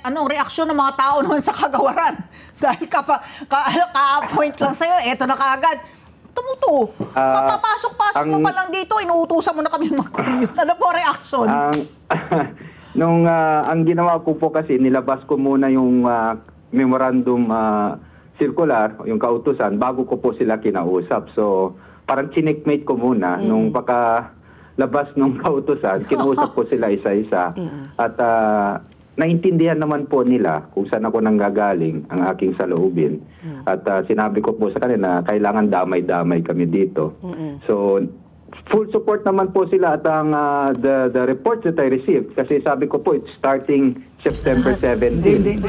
Anong reaksyon ng mga tao naman sa kagawaran? Dahil ka-appoint lang sa'yo, eto na kaagad. Tumuto. Papapasok-pasok mo pa lang dito, inuutusan mo na kami mag-commute. Ano po reaksyon? Ang ginawa ko po kasi, nilabas ko muna yung memorandum circular, yung kautusan, bago ko po sila kinausap. So, parang chinikmate ko muna nung labas ng kautusan, kinausap ko sila isa-isa. At naintindihan naman po nila kung saan ako nanggagaling ang aking saloobin. At sinabi ko po sa kanila na kailangan damay-damay kami dito. So, full support naman po sila at ang the reports that I received, kasi sabi ko po, it's starting September 17.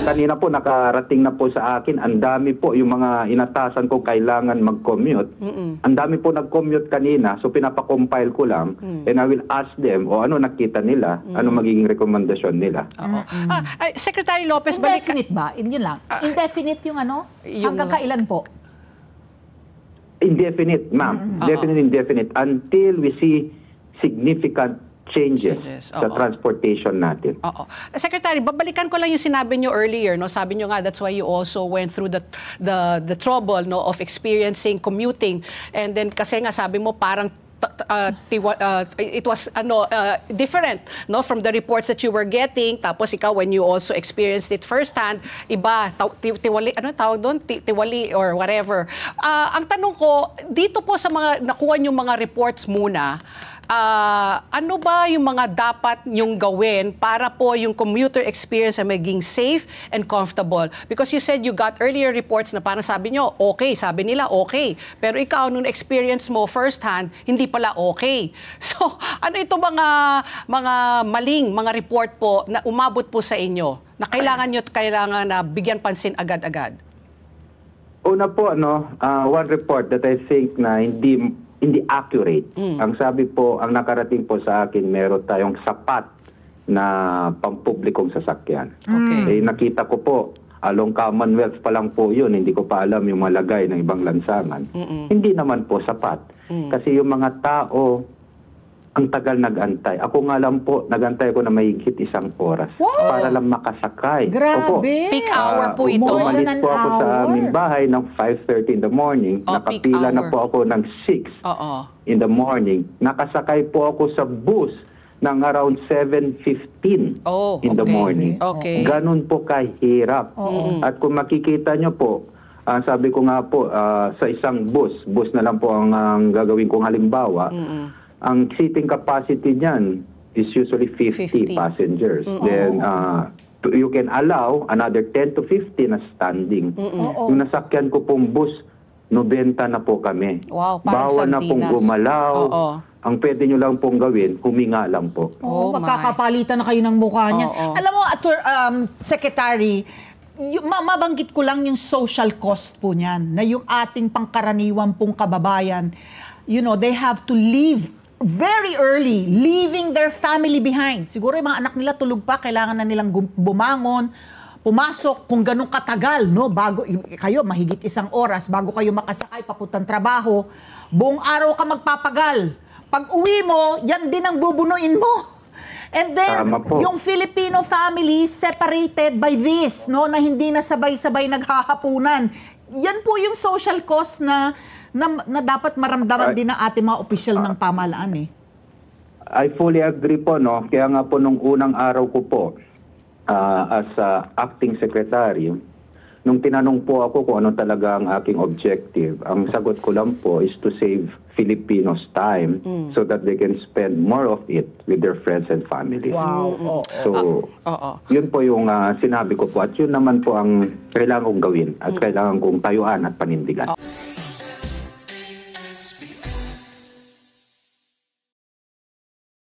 Kanina po nakarating na po sa akin, ang dami po yung mga inatasan ko kailangan mag-commute. Ang dami po nag-commute kanina, so pinapakompile ko lang and I will ask them o ano nakita nila, ano magiging rekomendasyon nila. Secretary Lopez, indefinite ba? Yun lang. Indefinite yung ano? Hanggang kailan po? Indefinite, ma'am. Definitely indefinite until we see significant changes sa transportation natin. Secretary, babalikan ko lang yung sinabi nyo earlier, no? Sabi nyo nga that's why you also went through the trouble, no, of experiencing commuting, and then kasi nga sabi mo parang it was different, no, from the reports that you were getting. Tapos ikaw, when you also experienced it firsthand, iba, tiwali, ano tawag doon? Tiwali or whatever. Ang tanong ko, dito po sa mga nakuha yung mga reports muna, ano ba yung mga dapat yung gawin para po yung commuter experience ay maging safe and comfortable? Because you said you got earlier reports na parang sabi nyo, okay, sabi nila okay. Pero ikaw, nung experience mo firsthand, hindi pala okay. So, ano ito mga maling mga report po na umabot po sa inyo na kailangan na bigyan pansin agad-agad? Una po, one report that I think na hindi accurate. Ang sabi po, ang nakarating po sa akin, meron tayong sapat na pampublikong sasakyan. Okay. Nakita ko po, along Commonwealth pa lang po yun, hindi ko pa alam yung malagay ng ibang lansangan. Hindi naman po sapat. Kasi yung mga tao, ang tagal nag-antay. Ako nga lang po, nag-antay ko na mahigit 1 oras para lang makasakay. Grabe! Opo. Peak hour po ito. Umalis po ako sa aming bahay ng 5:30 in the morning. Nakapila na po ako ng 6 in the morning. Nakasakay po ako sa bus ng around 7:15 in the morning. Ganun po kahirap. At kung makikita nyo po, sabi ko nga po, sa isang bus na lang po ang gagawin kong halimbawa, ang seating capacity niyan is usually 50 passengers. Then, you can allow another 10 to 15 na standing. Yung nasakyan ko pong bus, 90 na po kami. Wow, bawal na pong gumalaw. Ang pwede nyo lang pong gawin, huminga lang po. Magkakapalitan na kayo ng mukha niyan. Alam mo, Secretary, mabanggit ko lang yung social cost po niyan, na yung ating pangkaraniwan pong kababayan, they have to leave very early, leaving their family behind. Siguro yung mga anak nila tulog pa, kailangan na nilang bumangon, pumasok kung ganun katagal, no? Bago kayo, mahigit 1 oras, bago kayo makasakay, papuntang trabaho, buong araw ka magpapagal. Pag uwi mo, yan din ang bubunuin mo. And then, yung Filipino family separated by this, no? Na hindi na sabay-sabay naghahapunan. Yan po yung social cost na dapat maramdaman din ng ating mga opisyal ng pamahalaan. I fully agree po, no? Kaya nga po nung unang araw ko po as acting secretary, nung tinanong po ako kung ano talaga ang aking objective, ang sagot ko lang po is to save Filipinos time so that they can spend more of it with their friends and family. Wow. So, yun po yung sinabi ko po at yun naman po ang kailangan kong gawin at kailangan kong tayuan at panindigan.